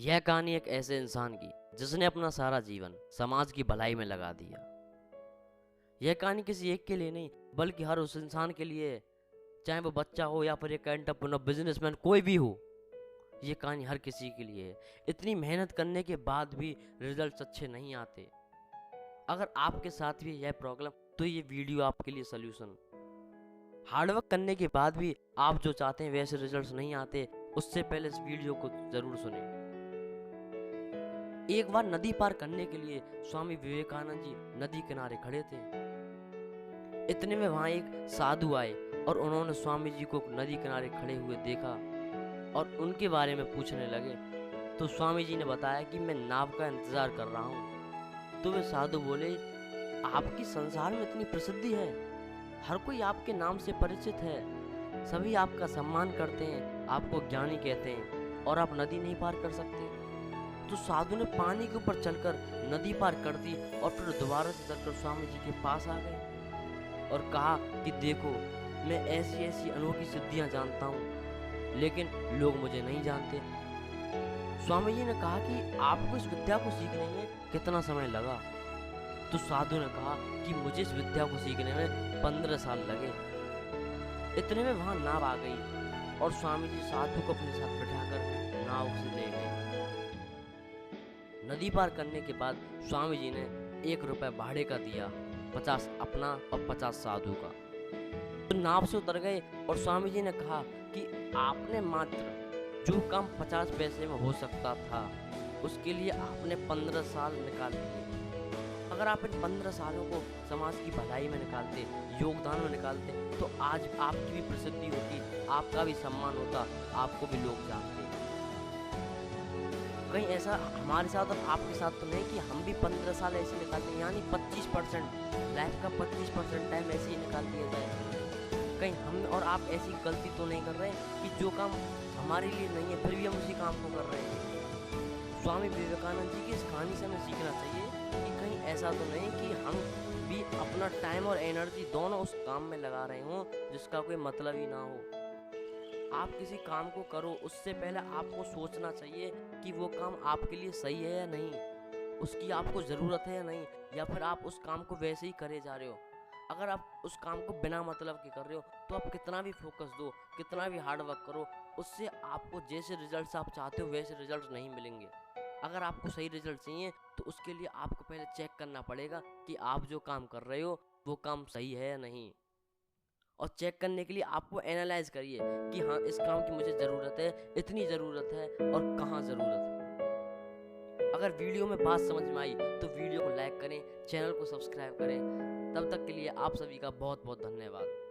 यह कहानी एक ऐसे इंसान की जिसने अपना सारा जीवन समाज की भलाई में लगा दिया। यह कहानी किसी एक के लिए नहीं बल्कि हर उस इंसान के लिए, चाहे वो बच्चा हो या फिर एक एंटरप्रेन्योर, बिजनेसमैन, कोई भी हो। ये कहानी हर किसी के लिए है। इतनी मेहनत करने के बाद भी रिजल्ट्स अच्छे नहीं आते। अगर आपके साथ भी यह प्रॉब्लम, तो ये वीडियो आपके लिए सोल्यूशन। हार्डवर्क करने के बाद भी आप जो चाहते हैं वैसे रिजल्ट्स नहीं आते, उससे पहले इस वीडियो को जरूर सुने। एक बार नदी पार करने के लिए स्वामी विवेकानंद जी नदी किनारे खड़े थे। इतने में वहां एक साधु आए और उन्होंने स्वामी जी को नदी किनारे खड़े हुए देखा और उनके बारे में पूछने लगे। तो स्वामी जी ने बताया कि मैं नाव का इंतजार कर रहा हूँ। तो वे साधु बोले, आपकी संसार में इतनी प्रसिद्धि है, हर कोई आपके नाम से परिचित है, सभी आपका सम्मान करते हैं, आपको ज्ञानी कहते हैं, और आप नदी नहीं पार कर सकते। तो साधु ने पानी के ऊपर चलकर नदी पार कर दी और फिर दोबारा से चलकर स्वामी जी के पास आ गए और कहा कि देखो, मैं ऐसी ऐसी अनोखी सिद्धियां जानता हूँ, लेकिन लोग मुझे नहीं जानते। स्वामी जी ने कहा कि आपको इस विद्या को सीखने में कितना समय लगा? तो साधु ने कहा कि मुझे इस विद्या को सीखने में 15 साल लगे। इतने में वहां नाव आ गई और स्वामी जी साधु को अपने साथ बिठाकर नाव से ले गए। नदी पार करने के बाद स्वामी जी ने 1 रुपए भाड़े का दिया, 50 अपना और 50 साधु का। तो नाव से उतर गए और स्वामी जी ने कहा कि आपने मात्र जो काम 50 पैसे में हो सकता था, उसके लिए आपने 15 साल निकाल दिए। अगर आप इन 15 सालों को समाज की भलाई में निकालते, योगदान में निकालते, तो आज आपकी भी प्रसिद्धि होती, आपका भी सम्मान होता, आपको भी लोग जानते। कहीं ऐसा हमारे साथ और आपके साथ तो नहीं कि हम भी 15 साल ऐसे निकालते हैं, यानी 25% लाइफ का 25% टाइम ऐसे ही निकाल दिया जाए। कहीं हम और आप ऐसी गलती तो नहीं कर रहे कि जो काम हमारे लिए नहीं है फिर भी हम उसी काम को कर रहे हैं। स्वामी विवेकानंद जी की इस कहानी से हमें सीखना चाहिए कि कहीं ऐसा तो नहीं कि हम भी अपना टाइम और एनर्जी दोनों उस काम में लगा रहे हों जिसका कोई मतलब ही ना हो। आप किसी काम को करो, उससे पहले आपको सोचना चाहिए कि वो काम आपके लिए सही है या नहीं, उसकी आपको ज़रूरत है या नहीं, या फिर आप उस काम को वैसे ही करे जा रहे हो। अगर आप उस काम को बिना मतलब के कर रहे हो, तो आप कितना भी फोकस दो, कितना भी हार्ड वर्क करो, उससे आपको जैसे रिजल्ट्स आप चाहते हो वैसे रिजल्ट्स नहीं मिलेंगे। अगर आपको सही रिजल्ट चाहिए तो उसके लिए आपको पहले चेक करना पड़ेगा कि आप जो काम कर रहे हो वो काम सही है या नहीं। और चेक करने के लिए आपको एनालाइज करिए कि हाँ, इस काम की मुझे ज़रूरत है, इतनी ज़रूरत है और कहाँ ज़रूरत है। अगर वीडियो में बात समझ में आई तो वीडियो को लाइक करें, चैनल को सब्सक्राइब करें। तब तक के लिए आप सभी का बहुत बहुत धन्यवाद।